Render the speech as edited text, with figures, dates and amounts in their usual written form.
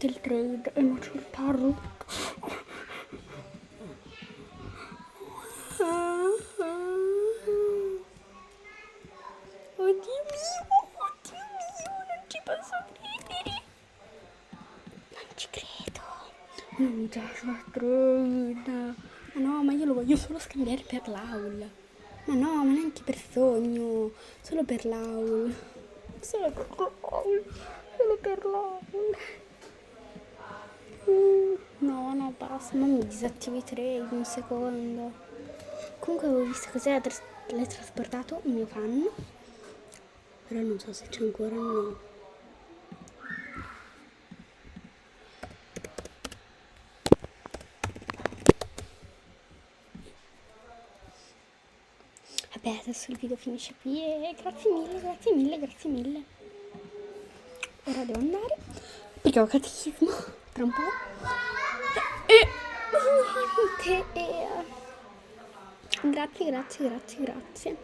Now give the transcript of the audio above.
del trade e non c'è il tarro. Oddio mio, non ci posso credere. Non ci credo. Non mi piace la trade. Ma no, ma io lo voglio solo scambiare per l'AUL. Ma no, ma neanche per sogno. Solo per l'AUL. Solo per l'AUL. Solo per l'AUL. No, basta, ma mi disattivo i trade un secondo. Comunque avevo visto cos'è l'ha trasportato un mio fan. Però non so se c'è ancora o no. Vabbè, adesso il video finisce qui e grazie mille. Ora devo andare perché ho catechismo tra un po'. E grazie.